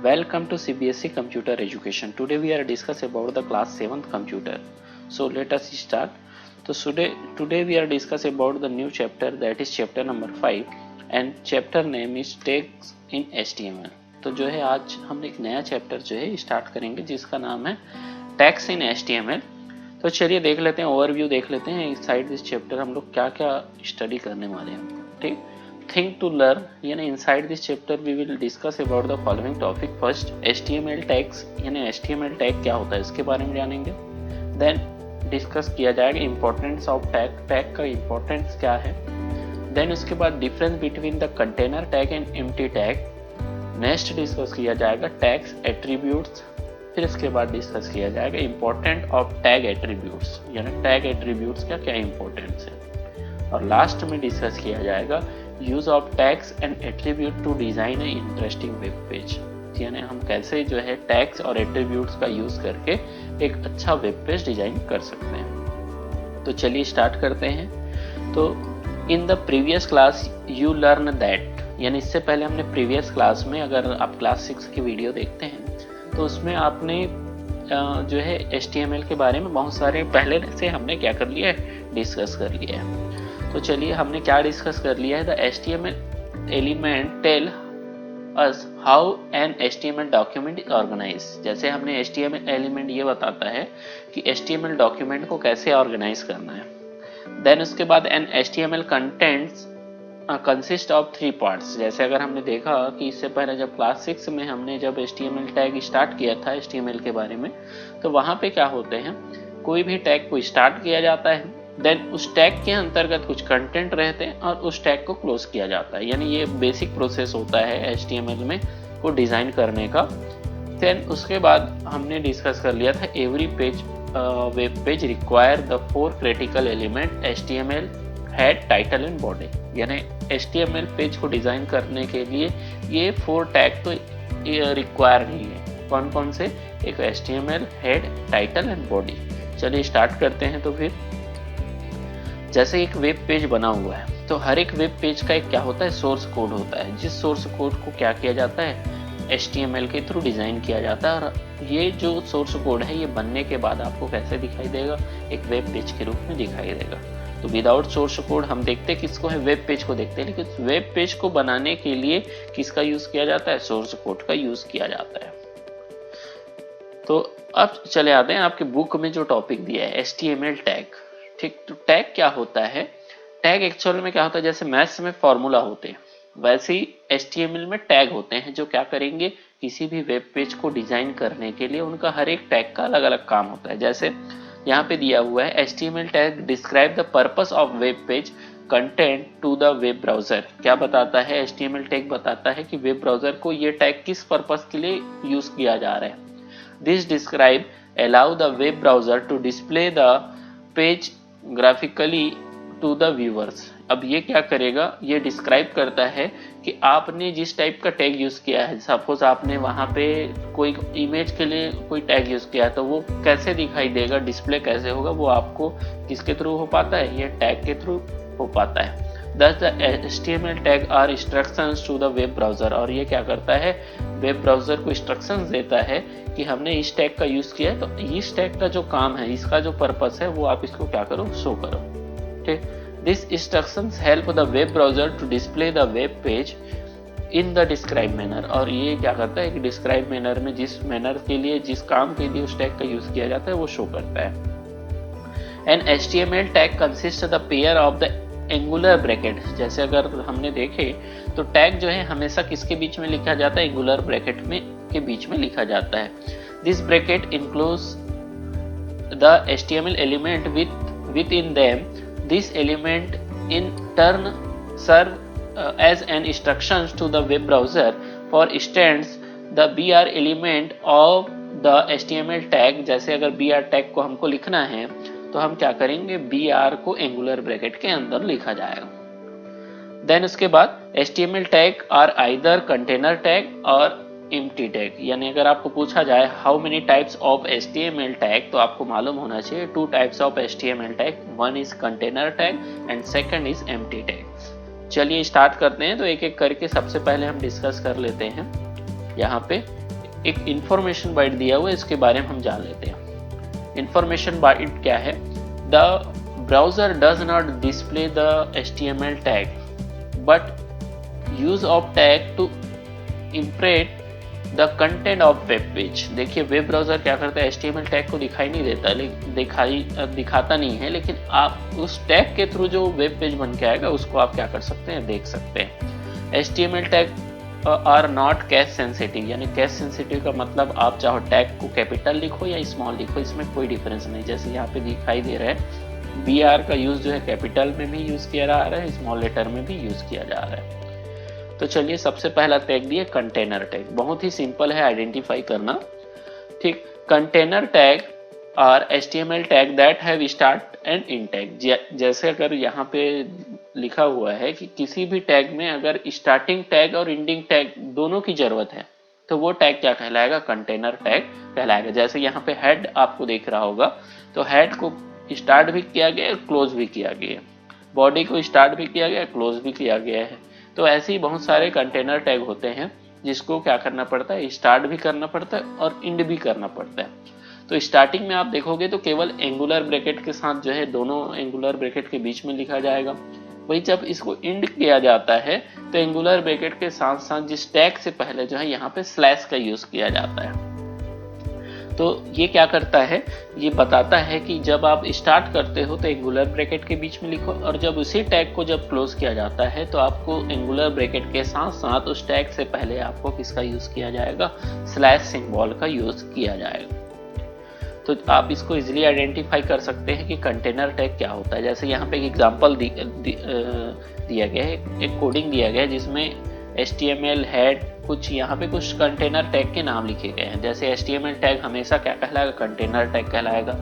Welcome to CBSE Computer Education. Today we are discuss about the class 7th computer. So let us start. So today we are discuss about the new chapter, that is chapter number 5 and chapter name is tags in HTML. तो जो है आज हम एक नया chapter जो है start करेंगे जिसका नाम है टैग्स इन HTML. तो चलिए देख लेते हैं, ओवरव्यू देख लेते हैं इनसाइड दिस चैप्टर हम लोग क्या क्या स्टडी करने वाले हैं. ठीक, थिंक टू लर्न यानी inside this chapter we will discuss about the following topic. First HTML tags यानी HTML टैग क्या होता है इसके बारे में जानेंगे. देन डिस्कस किया जाएगा इम्पोर्टेंस ऑफ टैग, टैग का इम्पोर्टेंस क्या है. देन उसके बाद difference between the container tag and empty tag. Next discuss किया जाएगा टैग्स एट्रीब्यूट्स. फिर इसके बाद डिस्कस किया जाएगा इम्पोर्टेंट ऑफ टैग एट्रीब्यूट्स यानी टैग एट्रीब्यूट्स का क्या इम्पोर्टेंस है. और लास्ट में डिस्कस किया जाएगा use of tags and attribute to design a interesting web page यानी हम कैसे जो है टैग्स और एट्रीब्यूट्स का यूज करके एक अच्छा वेब पेज डिजाइन कर सकते हैं. तो चलिए स्टार्ट करते हैं. तो in the previous class you learn that यानी इससे पहले हमने प्रीवियस क्लास में, अगर आप क्लास 6 की वीडियो देखते हैं तो उसमें आपने जो है HTML के बारे में बहुत सारे पहले से हमने क्या कर लिया है, डिस्कस कर लिया है. तो चलिए हमने क्या डिस्कस कर लिया है. The HTML element tell us how an HTML document is organize. जैसे हमने HTML एलिमेंट ये बताता है कि HTML डॉक्यूमेंट को कैसे ऑर्गेनाइज करना है. देन उसके बाद an HTML contents consist of 3 parts. जैसे अगर हमने देखा कि इससे पहले जब क्लास 6 में हमने जब HTML टैग स्टार्ट किया था HTML के बारे में, तो वहाँ पे क्या होते हैं, कोई भी टैग को स्टार्ट किया जाता है, देन उस टैग के अंतर्गत कुछ कंटेंट रहते हैं और उस टैग को क्लोज किया जाता है. यानी ये बेसिक प्रोसेस होता है HTML में को डिज़ाइन करने का. देन उसके बाद हमने डिस्कस कर लिया था every page web page require the 4 critical element HTML head, title and body. यानी HTML पेज को डिज़ाइन करने के लिए ये 4 टैग तो रिक्वायर नहीं है. कौन कौन से, एक HTML head, title and body. चलिए स्टार्ट करते हैं. तो फिर जैसे एक वेब पेज बना हुआ है तो हर एक वेब पेज का एक क्या होता है, सोर्स कोड होता है. जिस सोर्स कोड को क्या किया जाता है, HTML के थ्रू डिज़ाइन किया जाता है. और ये जो सोर्स कोड है ये बनने के बाद आपको कैसे दिखाई देगा, एक वेब पेज के रूप में दिखाई देगा. तो विदाउट सोर्स कोड हम देखते किसको है, वेब पेज को देखते हैं. लेकिन वेब पेज को बनाने के लिए किसका यूज किया जाता है, सोर्स कोड का यूज किया जाता है. तो अब चले आते हैं आपके बुक में जो टॉपिक दिया है HTML टैग. ठीक, तो टैग क्या होता है. टैग एक्चुअल में क्या होता है, जैसे मैथ्स में फॉर्मूला होते हैं वैसे ही HTML में टैग होते हैं जो क्या करेंगे, किसी भी वेब पेज को डिजाइन करने के लिए उनका हर एक टैग का अलग अलग काम होता है. जैसे यहाँ पे दिया हुआ है HTML tag describe the purpose of web page content to the web browser. क्या बताता है, HTML टैग बताता है कि वेब ब्राउजर को ये टैग किस पर्पस के लिए यूज किया जा रहा है. This describe allow the web browser to display the page graphically to the viewers. अब ये क्या करेगा, ये डिस्क्राइब करता है कि आपने जिस टाइप का टैग यूज किया है, सपोज आपने वहाँ पे कोई इमेज के लिए कोई टैग यूज किया है तो वो कैसे दिखाई देगा, डिस्प्ले कैसे होगा, वो आपको किसके थ्रू हो पाता है, ये टैग के थ्रू हो पाता है. Thus the HTML tag are instructions to the web browser. और ये क्या करता है, वेब ब्राउजर को इंस्ट्रक्शंस देता है कि हमने इस टैग का यूज किया है तो इस टैग का जो काम है, इसका जो पर्पस है वो आप इसको क्या करो, शो करो. ठीक, this instructions help the web browser to display the web page in the describe manner. और ये क्या करता है कि डिस्क्राइब मैनर में जिस मैनर के लिए, जिस काम के लिए उस टैग का यूज किया जाता है वो शो करता है. An HTML tag consist the pair of the angular bracket. जैसे अगर हमने देखे तो टैग जो है हमेशा किसके बीच में लिखा जाता है, एंगुलर ब्रैकेट में के बीच में लिखा जाता है. This bracket includes the HTML element within them. This element in turn serve as an instructions to the web browser. For instance the BR element of the HTML tag. जैसे अगर BR tag को हमको लिखना है तो हम क्या करेंगे, BR को एंगुलर ब्रैकेट के अंदर लिखा जाएगा. देन उसके बाद HTML tag are either container tag और एम्प्टी टैग. यानी अगर आपको पूछा जाए how many types of HTML tag तो आपको मालूम होना चाहिए 2 types of HTML tag. One is container tag and second is empty tag. चलिए स्टार्ट करते हैं. तो एक एक करके सबसे पहले हम डिस्कस कर लेते हैं. यहाँ पे एक इंफॉर्मेशन बाइट दिया हुआ है, इसके बारे में हम जान लेते हैं। इंफॉर्मेशन बाइट क्या है? The browser does not display the HTML tag but use of tag to interpret the content of web page. देखिए वेब ब्राउजर क्या करता है, HTML टैग को दिखाई नहीं देता, दिखाता नहीं है, लेकिन आप उस टैग के थ्रू जो वेब पेज बन के आएगा उसको आप क्या कर सकते हैं, देख सकते हैं। HTML tag are not case sensitive, यानी कैश सेंसिटिव का मतलब आप चाहो टैग को कैपिटल लिखो या स्मॉल लिखो, इसमें कोई डिफरेंस नहीं। जैसे यहाँ पे दिखाई दे रहा है BR का यूज जो है कैपिटल में भी यूज किया जा रहा है, स्मॉल लेटर में भी यूज किया जा रहा है। तो चलिए सबसे पहला टैग दिए कंटेनर टैग, बहुत ही सिंपल है आइडेंटिफाई करना। ठीक, कंटेनर टैग और HTML tag that have start and and tag. जैसे अगर यहाँ पे लिखा हुआ है कि किसी भी टैग में अगर स्टार्टिंग टैग और एंडिंग टैग दोनों की जरूरत है तो वो टैग क्या कहलाएगा, कंटेनर टैग कहलाएगा। जैसे यहाँ पे हेड आपको देख रहा होगा, तो हेड को स्टार्ट भी किया गया, क्लोज भी किया गया, बॉडी को स्टार्ट भी किया गया, क्लोज भी किया गया है। तो ऐसे ही बहुत सारे कंटेनर टैग होते हैं जिसको क्या करना पड़ता है, स्टार्ट भी करना पड़ता है और एंड भी करना पड़ता है। तो स्टार्टिंग में आप देखोगे तो केवल एंगुलर ब्रैकेट के साथ जो है दोनों एंगुलर ब्रैकेट के बीच में लिखा जाएगा। वही जब इसको एंड किया जाता है तो एंगुलर ब्रैकेट के साथ साथ जिस टैग से पहले जो है यहाँ पे स्लैश का यूज किया जाता है। तो ये क्या करता है, ये बताता है कि जब आप स्टार्ट करते हो तो एंगुलर ब्रैकेट के बीच में लिखो, और जब उसी टैग को जब क्लोज किया जाता है तो आपको एंगुलर ब्रैकेट के साथ साथ उस टैग से पहले आपको किसका यूज किया जाएगा, स्लैश सिंबल का यूज किया जाएगा। तो आप इसको इजीली आइडेंटिफाई कर सकते हैं कि कंटेनर टैग क्या होता है। जैसे यहाँ पे एक एग्जांपल दिया गया है, एक कोडिंग दिया गया है जिसमें HTML हेड कुछ यहाँ पे कुछ कंटेनर टैग के नाम लिखे गए हैं। जैसे HTML टैग हमेशा क्या कहलाएगा, कंटेनर टैग कहलाएगा।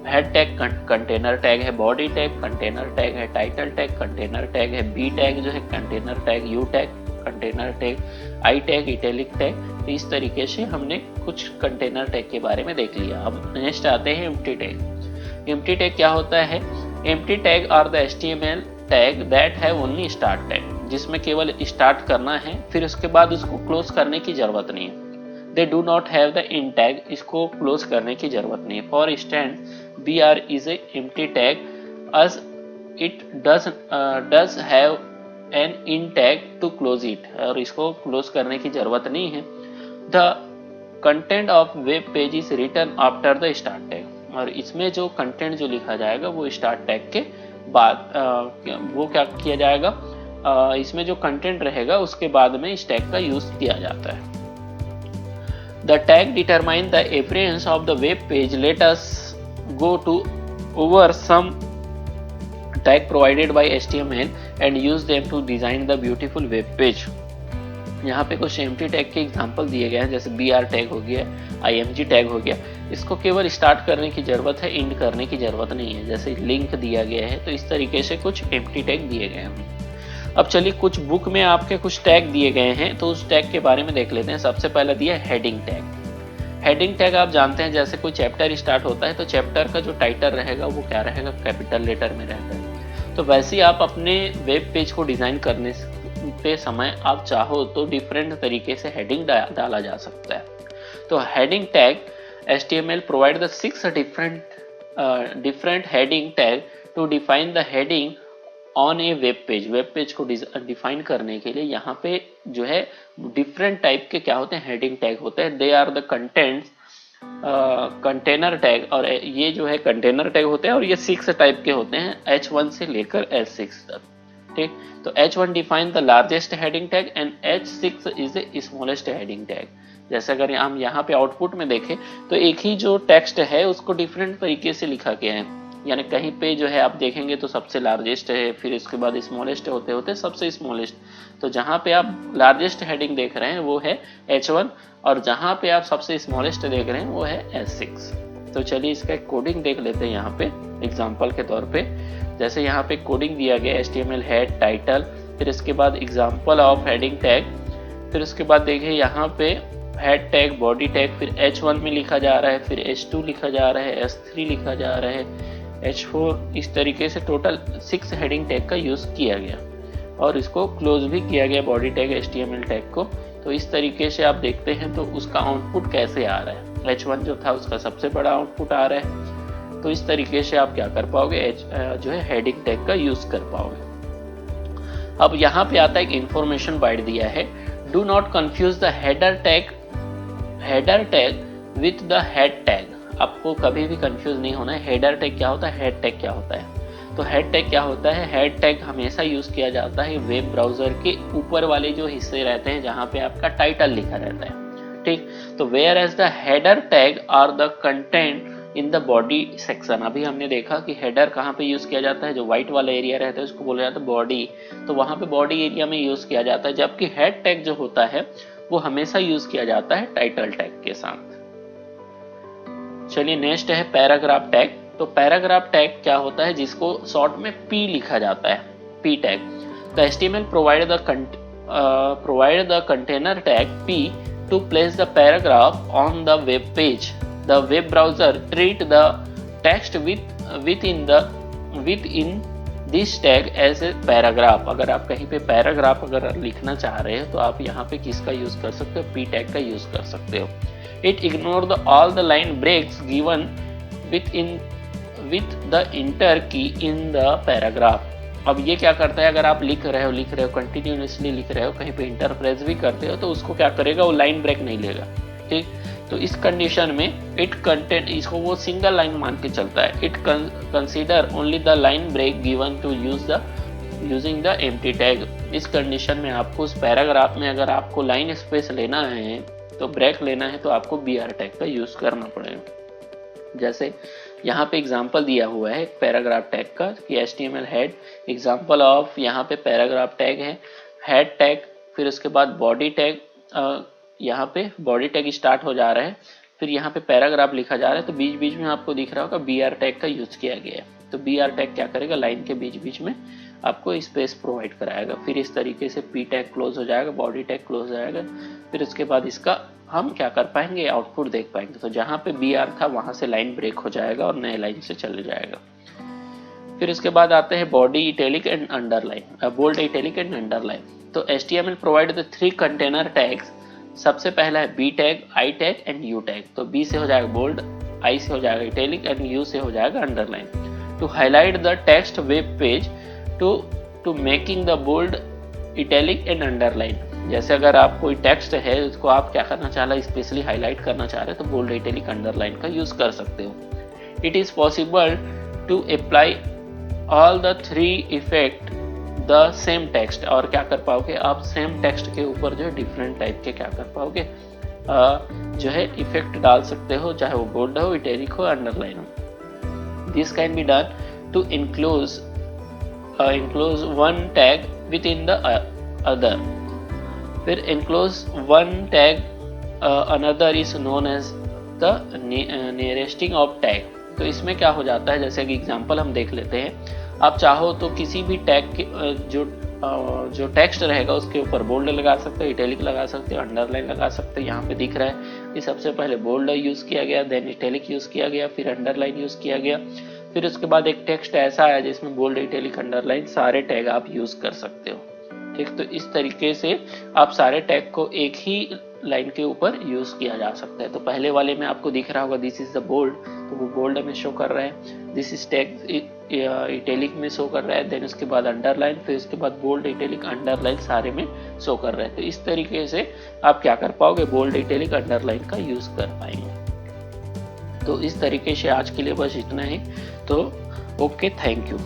हेड टैग कंटेनर टैग है, बॉडी टैग कंटेनर टैग है, टाइटल टैग कंटेनर टैग है, बी टैग जो है container tag, you tag container tag, I tag italic tag. तो इस तरीके से हमने कुछ कंटेनर टैग के बारे में देख लिया। अब नेक्स्ट आते हैं एम्प्टी टैग। एम्प्टी टैग क्या होता है? Empty tag are the HTML tag that have only start tag, जिसमें केवल स्टार्ट करना है, फिर उसके बाद उसको क्लोज करने की जरूरत नहीं है। They do not have the end tag, इसको क्लोज करने की जरूरत नहीं है। For instance BR is a empty tag as it does have an in tag to close it, और इसको क्लोज करने की जरूरत नहीं है। The content of web page is written after the start tag, और इसमें जो कंटेंट जो लिखा जाएगा वो स्टार्ट टैग के बाद वो क्या किया जाएगा, इसमें जो कंटेंट रहेगा उसके बाद में इस टैग का यूज किया जाता है। The tag determine the appearance of the web page. Let us go to over some tag provided by HTML and use them to design the beautiful web page. यहाँ पे कुछ एम्प्टी टैग के example दिए गए हैं, जैसे BR tag हो गया, IMG टैग हो गया। इसको केवल स्टार्ट करने की जरूरत है, एंड करने की जरूरत नहीं है। जैसे लिंक दिया गया है, तो इस तरीके से कुछ एम्प्टी टैग दिए गए हैं। अब चलिए कुछ बुक में आपके कुछ टैग दिए गए हैं, तो उस टैग के बारे में देख लेते हैं। सबसे पहला दिया है हेडिंग टैग। हेडिंग टैग आप जानते हैं, जैसे कोई चैप्टर स्टार्ट होता है तो चैप्टर का जो टाइटल रहेगा वो क्या रहेगा, कैपिटल लेटर में रहता है। तो वैसे ही आप अपने वेब पेज को डिजाइन करने पे समय आप चाहो तो डिफरेंट तरीके से हेडिंग डाला जा सकता है। तो heading tag HTML provide the 6 different heading tag to define the heading on a web page. Web page को डिफाइन करने के लिए यहाँ पे जो है डिफरेंट टाइप के क्या होते हैं, हेडिंग टैग होते हैं। They are the contents container tag, और ये जो है कंटेनर टैग होते हैं, और ये 6 टाइप के होते हैं, H1 से लेकर H6 तक। ठीक, तो H1 define the largest heading tag and H6 is a smallest heading tag. जैसे अगर हम यहाँ पे आउटपुट में देखें तो एक ही जो टेक्स्ट है उसको डिफरेंट तरीके से लिखा गया है, यानी कहीं पे जो है आप देखेंगे तो सबसे लार्जेस्ट है, फिर इसके बाद स्मॉलेस्ट होते होते सबसे स्मॉलेस्ट। तो जहाँ पे आप लार्जेस्ट हेडिंग देख रहे हैं वो है H1, और जहाँ पे आप सबसे स्मॉलेस्ट देख रहे हैं वो है H6। तो चलिए इसका एक कोडिंग देख लेते हैं यहाँ पे एग्जाम्पल के तौर पे। जैसे यहाँ पे कोडिंग दिया गया HTML हेड टाइटल, फिर इसके बाद एग्जाम्पल ऑफ हेडिंग टैग, फिर उसके बाद देखिए यहाँ पे हेड टैग, बॉडी टैग, फिर H1 में लिखा जा रहा है, फिर H2 लिखा जा रहा है, H3 लिखा जा रहा है, H4। इस तरीके से टोटल 6 हेडिंग टैग का यूज किया गया, और इसको क्लोज भी किया गया बॉडी टैग HTML टैग को तो इस तरीके से आप देखते हैं तो उसका आउटपुट कैसे आ रहा है। H1 जो था उसका सबसे बड़ा आउटपुट आ रहा है। तो इस तरीके से आप क्या कर पाओगे, जो है हेडिंग टैग का यूज कर पाओगे। अब यहाँ पे आता है एक इंफॉर्मेशन बाइट दिया है, do not confuse the header tag with the head tag. आपको कभी भी कंफ्यूज नहीं होना है, हेडर टैग क्या होता है, हेड टैग क्या होता है। तो हेड टैग क्या होता है, हेड टैग हमेशा यूज किया जाता है वेब ब्राउजर के ऊपर वाले जो हिस्से रहते हैं जहां पे आपका टाइटल लिखा रहता है, ठीक। तो whereas the header tag are the content in the body section. अभी हमने देखा कि हेडर कहाँ पे यूज किया जाता है, जो व्हाइट वाला एरिया रहता है उसको बोला जाता है बॉडी, तो वहां पे बॉडी एरिया में यूज किया जाता है। जबकि हेड टैग जो होता है वो हमेशा यूज किया जाता है टाइटल टैग के साथ। चलिए नेक्स्ट है पैराग्राफ टैग। तो पैराग्राफ टैग क्या होता है, जिसको शॉर्ट में पी लिखा जाता है, P tag. The HTML provide the container tag P to place the paragraph on the web page. The web browser treat the text within this tag as a paragraph. अगर आप कहीं पे paragraph अगर लिखना चाह रहे हो तो आप यहाँ पे किसका यूज कर सकते हो, पी टैग का यूज कर सकते हो। It ignore all the line breaks given with the enter key in the paragraph। अब ये क्या करता है, अगर आप लिख रहे हो कंटिन्यूसली लिख रहे हो, कहीं पे इंटर प्रेस भी करते हो तो उसको क्या करेगा, वो लाइन ब्रेक नहीं लेगा, ठीक। तो इस कंडीशन में इसको वो सिंगल लाइन मान के चलता है। It consider only the line break given to using the empty tag. इस कंडीशन में आपको उस पैराग्राफ में अगर आपको लाइन स्पेस लेना है तो ब्रेक लेना है तो आपको BR टैग का यूज करना पड़ेगा। जैसे यहाँ पे एग्जांपल दिया हुआ है पैराग्राफ टैग का कि HTML हेड, एग्जांपल ऑफ यहाँ पे पैराग्राफ टैग है, हेड टैग, फिर उसके बाद बॉडी टैग, यहाँ पे बॉडी टैग स्टार्ट हो जा रहा है, फिर यहाँ पे पैराग्राफ लिखा जा रहा है, तो बीच बीच में आपको दिख रहा होगा BR टैग का यूज किया गया है। तो BR टैग क्या करेगा, लाइन के बीच बीच में आपको स्पेस प्रोवाइड कराएगा। फिर इस तरीके से P टैग क्लोज हो जाएगा, बॉडी टैग क्लोज हो जाएगा, फिर उसके बाद इसका हम क्या कर पाएंगे, आउटपुट देख पाएंगे। तो जहां पे BR था वहां से लाइन ब्रेक हो जाएगा और नए लाइन से चले जाएगा। फिर उसके बाद आते हैं body italic and underline, bold italic and underline. तो HTML provide the 3 container tags. सबसे पहला है B tag, I tag and U tag. तो B से हो जाएगा बोल्ड, I से हो जाएगा इटैलिक एंड U से हो जाएगा underline. To highlight the text web page to making the bold italic and underline. जैसे अगर आप कोई टेक्स्ट है उसको आप क्या करना चाह रहे हैं, स्पेशली हाईलाइट करना चाह रहे हैं, तो बोल्ड इटैलिक अंडरलाइन का यूज कर सकते हो। It is possible to apply all the 3 effect the same text. और क्या कर पाओगे आप, सेम टेक्स्ट के ऊपर जो है डिफरेंट टाइप के क्या कर पाओगे, जो है इफेक्ट डाल सकते हो, चाहे वो बोल्ड हो, इटैलिक हो, अंडरलाइन हो। This can be done to include one tag within the other। फिर enclose one tag another is known as the nearest of tag। तो इसमें क्या हो जाता है, जैसे कि एग्जांपल हम देख लेते हैं। आप चाहो तो किसी भी टैग के जो टेक्स्ट रहेगा उसके ऊपर बोल्ड लगा सकते हो, इटैलिक लगा सकते हो, अंडरलाइन लगा सकते हो। यहाँ पे दिख रहा है कि सबसे पहले बोल्ड यूज किया गया, देन इटैलिक यूज किया गया, फिर अंडरलाइन यूज किया गया, फिर उसके बाद एक टेक्स्ट ऐसा आया जिसमें बोल्ड, इटैलिक, अंडरलाइन सारे टैग आप यूज कर सकते हो, ठीक। तो इस तरीके से आप सारे टैग को एक ही लाइन के ऊपर यूज किया जा सकता है। तो पहले वाले में आपको दिख रहा होगा दिस इज द बोल्ड, तो वो बोल्ड में शो कर रहा है, दिस इज टैग इटैलिक में शो कर रहा है, देन उसके बाद अंडरलाइन, फिर उसके बाद बोल्ड, इटैलिक, अंडरलाइन सारे में शो कर रहा है। तो इस तरीके से आप क्या कर पाओगे, बोल्ड, इटैलिक, अंडरलाइन का यूज कर पाएंगे। तो इस तरीके से आज के लिए बस इतना ही। तो ओके, थैंक यू।